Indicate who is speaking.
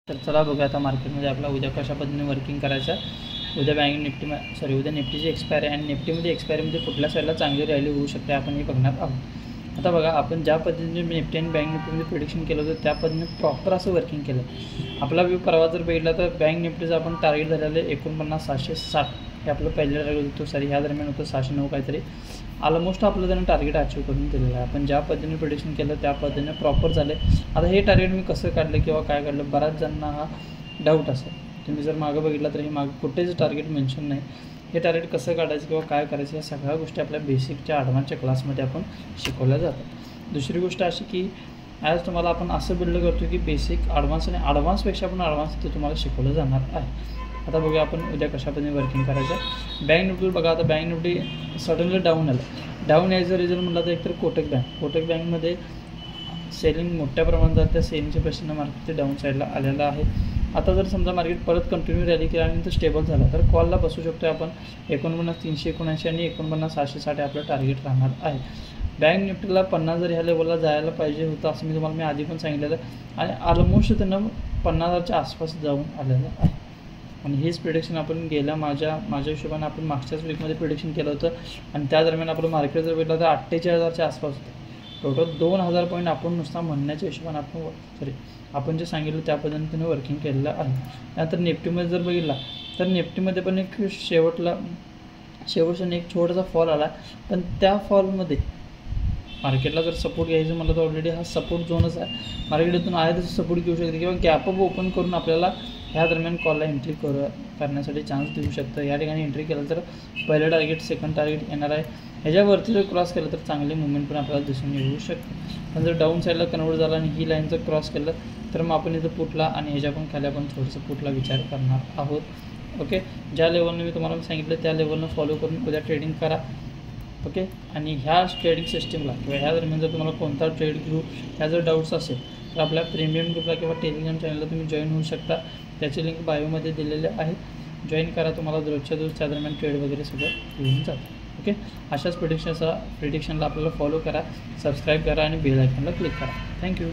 Speaker 1: तर चला बघूया आता मार्केटमध्ये आपला उद्या कशा पद्धतीने वर्किंग करायचं. उद्या बँक निफ्टी उद्या निफ्टीची एक्सपायरी आणि निफ्टीमध्ये एक्सपायरीमध्ये कुठल्या साईडला चांगली रॅली होऊ शकते आपण हे बघणार आहोत. आता बघा, आपण ज्या पद्धतीने निफ्टी आणि बँक निफ्टीमध्ये प्रिडिक्शन केलं होतं त्या पद्धतीने प्रॉपर असं वर्किंग केलं. आपला व्यू परवा जर बघितला तर बँक निफ्टीचं आपण टार्गेट झालेलं 49,760 हे आपलं पहिलं टार्गेट होतं. सॉरी, ह्या दरम्यान होतं 609 काहीतरी. ऑलमोस्ट आपलं त्यानं टार्गेट अचीव करून दिलेलं आहे. आपण ज्या पद्धतीने प्रिडिक्शन केलं त्या पद्धतीने प्रॉपर झाले. आता हे टार्गेट मी कसं काढलं किंवा काय काढलं, बऱ्याच जणांना हा डाऊट असेल. तुम्ही जर मागं बघितलं तर हे मागं कुठेच टार्गेट मेन्शन नाही. हे टार्गेट कसं काढायचं किंवा काय करायचं या सगळ्या गोष्टी आपल्या बेसिकच्या ॲडव्हान्सच्या क्लासमध्ये आपण शिकवल्या जातात. दुसरी गोष्ट अशी की ॲज तुम्हाला आपण असं बिल्ड करतो की बेसिक ॲडव्हान्स आणि ॲडव्हान्सपेक्षा पण ॲडव्हान्स ते तुम्हाला शिकवलं जाणार आहे. आता बघूया आपण उद्या कशा पद्धतीने वर्किंग करायचं. बँक निफ्टी बघा, आता बँक निफ्टी सडनली डाऊन आलं. डाऊन यायचं रिझल्ट म्हटलं तर एकतर कोटक बँकमध्ये सेलिंग मोठ्या प्रमाणात जात, त्या सेलिंगच्या प्रश्न मार्केट ते डाऊन साईडला आलेलं आहे. आता जर समजा मार्केट परत कंटिन्यू रॅली केल्यानंतर स्टेबल झाला तर कॉलला बसू शकतो आपण 49,379 आणि 49,660 आपलं टार्गेट राहणार आहे. बँक निफ्टीला 50 जर ह्या लेवलला जायला पाहिजे होतं असं मी आधी पण सांगितलेलं आणि ऑलमोस्ट त्यांना 50,000च्या आसपास जाऊन आलेलं आहे. आणि हेच प्रिडिक्शन आपण माझ्या हिशोबाने आपण मागच्याच वीकमध्ये प्रिडिक्शन केलं होतं आणि त्या दरम्यान आपलं मार्केट जर भेटलं तर 48,000च्या आसपास होतं. टोटल 2,000 पॉईंट आपण नुसता म्हणण्याच्या हिशोबाने आपण जे सांगितलं त्या पद्धतीने वर्किंग केलेलं आहे. त्यानंतर निफ्टीमध्ये जर बघितला तर निफ्टीमध्ये पण एक शेवटचा एक छोटासा फॉल आला. पण त्या फॉलमध्ये मार्केटला जर सपोर्ट घ्यायचं म्हटलं तर ऑलरेडी हा सपोर्ट झोनच आहे. मार्केटतून आहे तसं सपोर्ट घेऊ शकते किंवा गॅपअप ओपन करून आपल्याला ह्या दरम्यान कॉलला एंट्री करण्यासाठी चान्स देऊ शकतं. या ठिकाणी एंट्री केलं तर पहिलं टार्गेट सेकंड टार्गेट येणार आहे. ह्याच्यावरती जर क्रॉस केलं तर चांगले मुवमेंट पण आपल्याला दिसून येऊ शकते. पण जर डाऊन साईडला कन्वर्ट झाला आणि ही लाईन जर क्रॉस केलं तर मग आपण इथं पुटला आणि ह्याच्या पण खाली आपण थोडंसं पुटला विचार करणार आहोत. ओके, ज्या लेवलने मी तुम्हाला सांगितलं त्या लेवलनं फॉलो करून उद्या ट्रेडिंग करा. ओके, आणि ह्या ट्रेडिंग सिस्टीमला किंवा ह्या दरम्यान जर तुम्हाला कोणता ट्रेड घेऊ ह्या जर डाऊट्स असेल तर आपल्या प्रीमियम ग्रुपला किंवा टेलिग्राम चॅनलला तुम्ही जॉईन होऊ शकता. त्याची लिंक बायोमध्ये दिलेले आहे. जॉईन करा, तुम्हाला रोजच्या त्या दरम्यान ट्रेड वगैरे सगळं येऊन जातं. ओके, अशाच प्रिडिक्शनला आपल्याला फॉलो करा, सबस्क्राईब करा आणि बेल आयकॉनला क्लिक करा. थँक्यू.